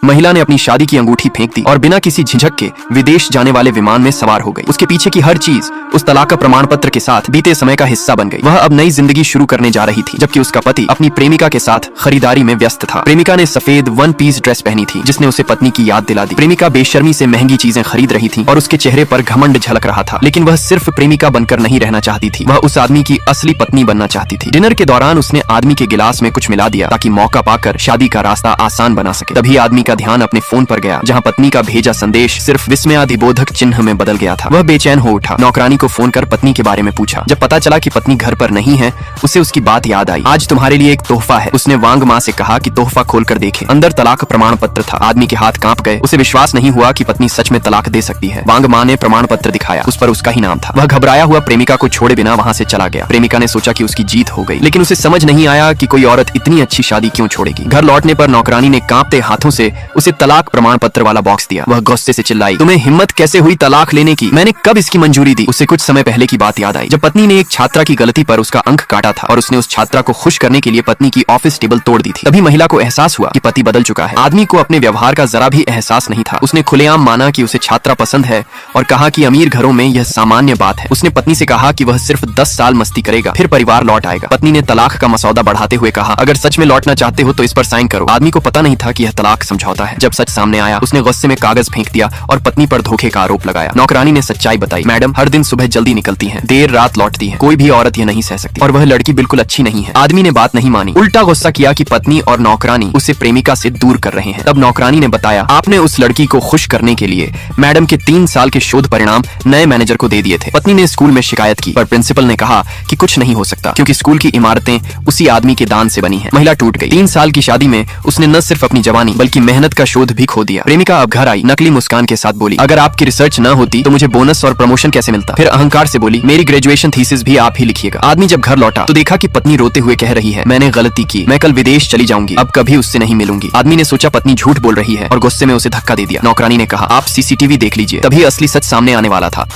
महिला ने अपनी शादी की अंगूठी फेंक दी और बिना किसी झिझक के विदेश जाने वाले विमान में सवार हो गई। उसके पीछे की हर चीज उस तलाक का प्रमाण पत्र के साथ बीते समय का हिस्सा बन गई। वह अब नई जिंदगी शुरू करने जा रही थी, जबकि उसका पति अपनी प्रेमिका के साथ खरीदारी में व्यस्त था। प्रेमिका ने सफेद वन पीस ड्रेस पहनी थी, जिसने उसे पत्नी की याद दिला दी। प्रेमिका बेशर्मी से महंगी चीजें खरीद रही थी और उसके चेहरे पर घमंड झलक रहा था। लेकिन वह सिर्फ प्रेमिका बनकर नहीं रहना चाहती थी, वह उस आदमी की असली पत्नी बनना चाहती थी। डिनर के दौरान उसने आदमी के गिलास में कुछ मिला दिया ताकि मौका पाकर शादी का रास्ता आसान बना सके। तभी आदमी का ध्यान अपने फोन पर गया, जहां पत्नी का भेजा संदेश सिर्फ विस्मयादिबोधक चिन्ह में बदल गया था। वह बेचैन हो उठा, नौकरानी को फोन कर पत्नी के बारे में पूछा। जब पता चला कि पत्नी घर पर नहीं है, उसे उसकी बात याद आई। आज तुम्हारे लिए एक तोहफा है, उसने वांग माँ से कहा कि तोहफा खोलकर देखे। अंदर तलाक प्रमाण पत्र था। आदमी के हाथ कांप गए, उसे विश्वास नहीं हुआ कि पत्नी सच में तलाक दे सकती है। वांग माँ ने प्रमाण पत्र दिखाया, उस पर उसका ही नाम था। वह घबराया हुआ प्रेमिका को छोड़े बिना वहां से चला गया। प्रेमिका ने सोचा कि उसकी जीत हो गई, लेकिन उसे समझ नहीं आया कि कोई औरत इतनी अच्छी शादी क्यों छोड़ेगी। घर लौटने पर नौकरानी ने कांपते हाथों से उसे तलाक प्रमाण पत्र वाला बॉक्स दिया। वह गुस्से से चिल्लाई, तुम्हें हिम्मत कैसे हुई तलाक लेने की? मैंने कब इसकी मंजूरी दी? उसे कुछ समय पहले की बात याद आई, जब पत्नी ने एक छात्रा की गलती पर उसका अंक काटा था और उसने उस छात्रा को खुश करने के लिए पत्नी की ऑफिस टेबल तोड़ दी थी। तभी महिला को एहसास हुआ कि पति बदल चुका है। आदमी को अपने व्यवहार का जरा भी एहसास नहीं था। उसने खुलेआम माना कि उसे छात्रा पसंद है और कहा कि अमीर घरों में यह सामान्य बात है। उसने पत्नी से कहा कि वह सिर्फ 10 साल मस्ती करेगा, फिर परिवार लौट आएगा। पत्नी ने तलाक का मसौदा बढ़ाते हुए कहा, अगर सच में लौटना चाहते हो तो इस पर साइन करो। आदमी को पता नहीं था कि यह तलाक समझौता है। जब सच सामने आया, उसने गुस्से में कागज फेंक दिया और पत्नी पर धोखे का आरोप लगाया। नौकरानी ने सच्चाई बताई, मैडम हर दिन सुबह जल्दी निकलती हैं, देर रात लौटती हैं। कोई भी औरत यह नहीं सह सकती और वह लड़की बिल्कुल अच्छी नहीं है। आदमी ने बात नहीं मानी, उल्टा गुस्सा किया कि पत्नी और नौकरानी उसे प्रेमिका से दूर कर रहे हैं। तब नौकरानी ने बताया, आपने उस लड़की को खुश करने के लिए मैडम के 3 साल के शोध परिणाम नए मैनेजर को दे दिए थे। पत्नी ने स्कूल में शिकायत की, पर प्रिंसिपल ने कहा कि कुछ नहीं हो सकता क्योंकि स्कूल की इमारतें उसी आदमी के दान से बनी हैं। महिला टूट गई। 3 साल की शादी में उसने न सिर्फ अपनी जवानी बल्कि मेहनत का शोध भी खो दिया। प्रेमिका अब घर आई, नकली मुस्कान के साथ बोली, अगर आपकी रिसर्च न होती तो मुझे बोनस और प्रमोशन कैसे मिलता? फिर अहंकार से बोली, मेरी ग्रेजुएशन थीसिस भी आप ही लिखिएगा। आदमी जब घर लौटा तो देखा कि पत्नी रोते हुए कह रही है, मैंने गलती की, मैं कल विदेश चली जाऊंगी, अब कभी उससे नहीं मिलूंगी। आदमी ने सोचा पत्नी झूठ बोल रही है और गुस्से में उसे धक्का दे दिया। नौकरानी ने कहा, आप सीसीटीवी देख लीजिए। तभी असली सच सामने आने वाला था।